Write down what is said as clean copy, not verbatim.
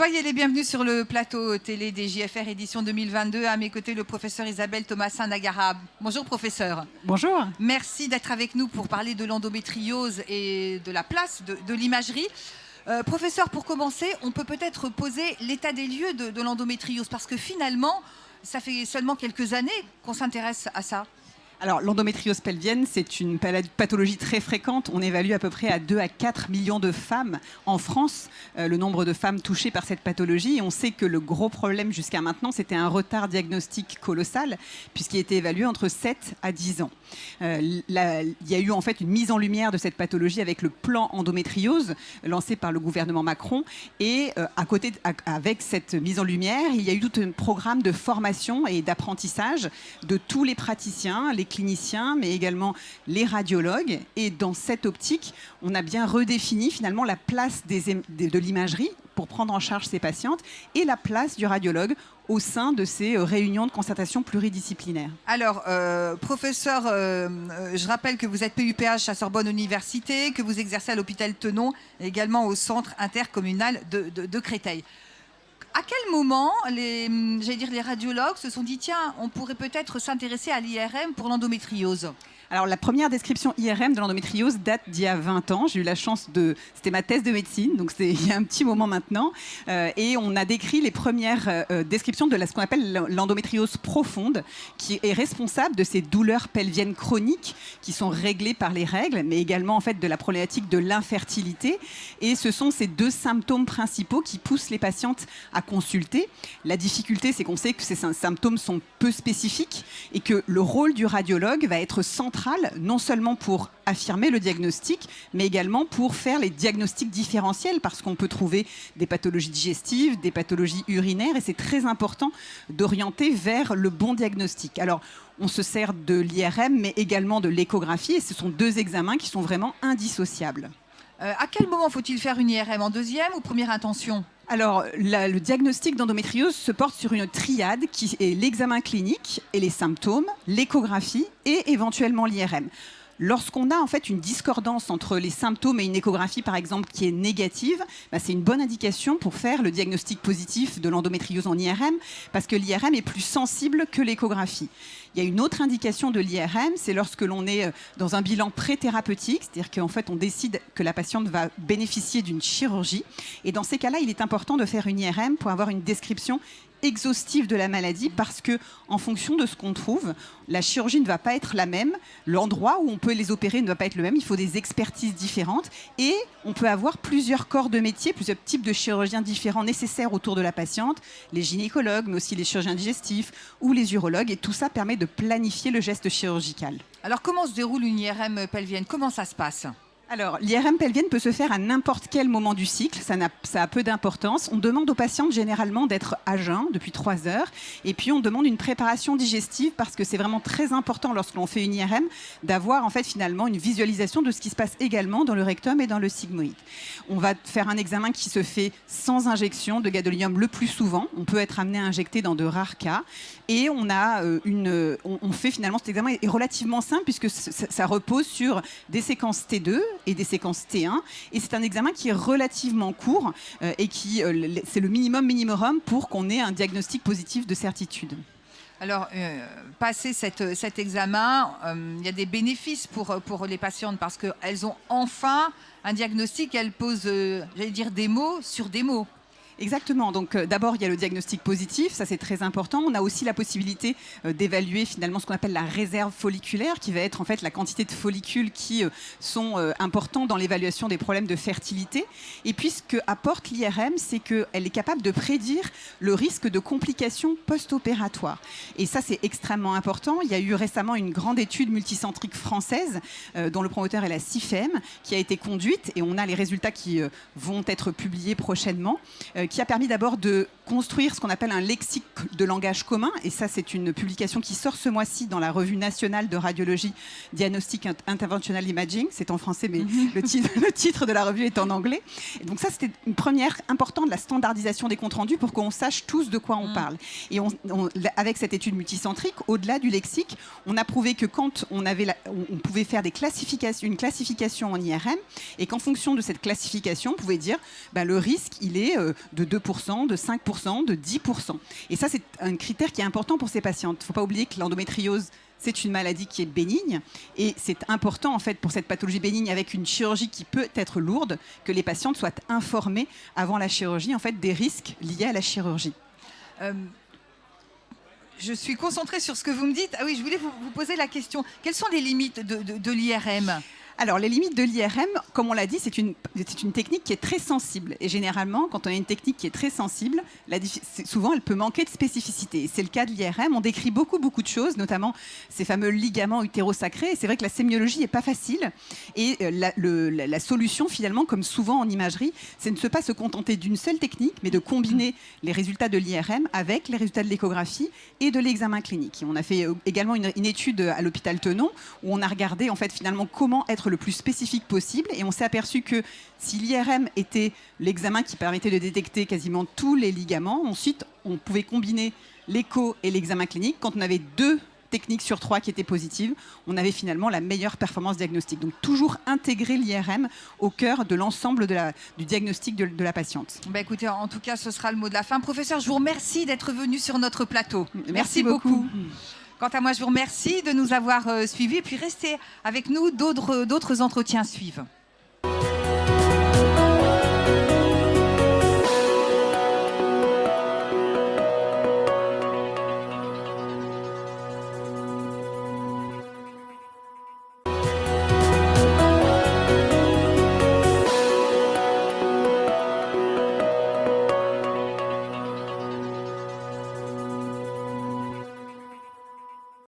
Soyez les bienvenus sur le plateau télé des JFR édition 2022. À mes côtés, le professeur Isabelle Thomasin-Nagara. Bonjour professeur. Bonjour. Merci d'être avec nous pour parler de l'endométriose et de la place de l'imagerie. Professeur, pour commencer, on peut peut-être poser l'état des lieux de l'endométriose parce que finalement, ça fait seulement quelques années qu'on s'intéresse à ça. Alors, l'endométriose pelvienne, c'est une pathologie très fréquente. On évalue à peu près à 2 à 4 millions de femmes en France, le nombre de femmes touchées par cette pathologie. Et on sait que le gros problème jusqu'à maintenant, c'était un retard diagnostique colossal, puisqu'il était évalué entre 7 à 10 ans. Il y a eu en fait une mise en lumière de cette pathologie avec le plan endométriose lancé par le gouvernement Macron. Et avec cette mise en lumière, il y a eu tout un programme de formation et d'apprentissage de tous les praticiens, les cliniciens, mais également les radiologues. Et dans cette optique, on a bien redéfini finalement la place de l'imagerie pour prendre en charge ces patientes et la place du radiologue au sein de ces réunions de concertation pluridisciplinaires. Alors, professeur, je rappelle que vous êtes PUPH à Sorbonne Université, que vous exercez à l'hôpital Tenon et également au centre intercommunal de Créteil. À quel moment les radiologues se sont dit tiens, on pourrait peut-être s'intéresser à l'IRM pour l'endométriose? Alors, la première description IRM de l'endométriose date d'il y a 20 ans. J'ai eu la chance c'était ma thèse de médecine, donc c'est il y a un petit moment maintenant. Et on a décrit les premières descriptions de ce qu'on appelle l'endométriose profonde, qui est responsable de ces douleurs pelviennes chroniques qui sont réglées par les règles, mais également en fait de la problématique de l'infertilité. Et ce sont ces deux symptômes principaux qui poussent les patientes à consulter. La difficulté, c'est qu'on sait que ces symptômes sont peu spécifiques et que le rôle du radiologue va être central, non seulement pour affirmer le diagnostic, mais également pour faire les diagnostics différentiels, parce qu'on peut trouver des pathologies digestives, des pathologies urinaires, et c'est très important d'orienter vers le bon diagnostic. Alors, on se sert de l'IRM, mais également de l'échographie, et ce sont deux examens qui sont vraiment indissociables. À quel moment faut-il faire une IRM? En deuxième ou première intention? Alors, le diagnostic d'endométriose se porte sur une triade qui est l'examen clinique et les symptômes, l'échographie et éventuellement l'IRM. Lorsqu'on a en fait une discordance entre les symptômes et une échographie, par exemple, qui est négative, c'est une bonne indication pour faire le diagnostic positif de l'endométriose en IRM, parce que l'IRM est plus sensible que l'échographie. Il y a une autre indication de l'IRM, c'est lorsque l'on est dans un bilan pré-thérapeutique, c'est-à-dire qu'en fait, on décide que la patiente va bénéficier d'une chirurgie. Et dans ces cas-là, il est important de faire une IRM pour avoir une description exhaustive de la maladie, parce que en fonction de ce qu'on trouve, la chirurgie ne va pas être la même, l'endroit où on peut les opérer ne va pas être le même, il faut des expertises différentes et on peut avoir plusieurs corps de métier, plusieurs types de chirurgiens différents nécessaires autour de la patiente, les gynécologues, mais aussi les chirurgiens digestifs ou les urologues, et tout ça permet de planifier le geste chirurgical. Alors comment se déroule une IRM pelvienne? Comment ça se passe? Alors, l'IRM pelvienne peut se faire à n'importe quel moment du cycle, ça a peu d'importance. On demande aux patientes généralement d'être à jeun depuis 3 heures, et puis on demande une préparation digestive parce que c'est vraiment très important lorsque l'on fait une IRM d'avoir en fait finalement une visualisation de ce qui se passe également dans le rectum et dans le sigmoïde. On va faire un examen qui se fait sans injection de gadolinium le plus souvent. On peut être amené à injecter dans de rares cas, et on fait finalement cet examen est relativement simple puisque ça repose sur des séquences T2 et des séquences T1, et c'est un examen qui est relativement court et c'est le minimum pour qu'on ait un diagnostic positif de certitude. Alors, passer cet examen, il y a des bénéfices pour les patientes parce qu'elles ont enfin un diagnostic, elles posent, des mots sur des mots. Exactement. Donc d'abord, il y a le diagnostic positif, ça c'est très important. On a aussi la possibilité d'évaluer finalement ce qu'on appelle la réserve folliculaire, qui va être en fait la quantité de follicules qui sont importants dans l'évaluation des problèmes de fertilité. Et puis ce que apporte l'IRM, c'est qu'elle est capable de prédire le risque de complications post-opératoires. Et ça c'est extrêmement important. Il y a eu récemment une grande étude multicentrique française dont le promoteur est la CIFEM, qui a été conduite, et on a les résultats qui vont être publiés prochainement, qui a permis d'abord de construire ce qu'on appelle un lexique de langage commun. Et ça, c'est une publication qui sort ce mois-ci dans la Revue nationale de radiologie Diagnostic Interventional Imaging. C'est en français, mais le titre de la revue est en anglais. Et donc ça, c'était une première importante de la standardisation des comptes rendus pour qu'on sache tous de quoi on parle. Et avec cette étude multicentrique, au-delà du lexique, on a prouvé que quand on pouvait faire une classification en IRM, et qu'en fonction de cette classification, on pouvait dire le risque, il est de 2%, de 5%, de 10%. Et ça, c'est un critère qui est important pour ces patientes. Il ne faut pas oublier que l'endométriose, c'est une maladie qui est bénigne et c'est important en fait pour cette pathologie bénigne avec une chirurgie qui peut être lourde que les patientes soient informées avant la chirurgie en fait des risques liés à la chirurgie. Je suis concentrée sur ce que vous me dites. Ah oui, je voulais vous poser la question. Quelles sont les limites de l'IRM ? Alors, les limites de l'IRM, comme on l'a dit, c'est une technique qui est très sensible. Et généralement, quand on a une technique qui est très sensible, souvent, elle peut manquer de spécificité. C'est le cas de l'IRM. On décrit beaucoup de choses, notamment ces fameux ligaments utérosacrés. Et c'est vrai que la sémiologie n'est pas facile. Et la solution, finalement, comme souvent en imagerie, c'est de ne pas se contenter d'une seule technique, mais de combiner les résultats de l'IRM avec les résultats de l'échographie et de l'examen clinique. Et on a fait également une étude à l'hôpital Tenon où on a regardé, en fait, finalement, comment être le plus spécifique possible et on s'est aperçu que si l'IRM était l'examen qui permettait de détecter quasiment tous les ligaments, ensuite on pouvait combiner l'écho et l'examen clinique. Quand on avait 2 techniques sur 3 qui étaient positives, on avait finalement la meilleure performance diagnostique. Donc toujours intégrer l'IRM au cœur de l'ensemble du diagnostic de la patiente. Bah écoutez, en tout cas, ce sera le mot de la fin. Professeur, je vous remercie d'être venu sur notre plateau. Merci beaucoup. Quant à moi, je vous remercie de nous avoir suivis et puis restez avec nous, d'autres entretiens suivent.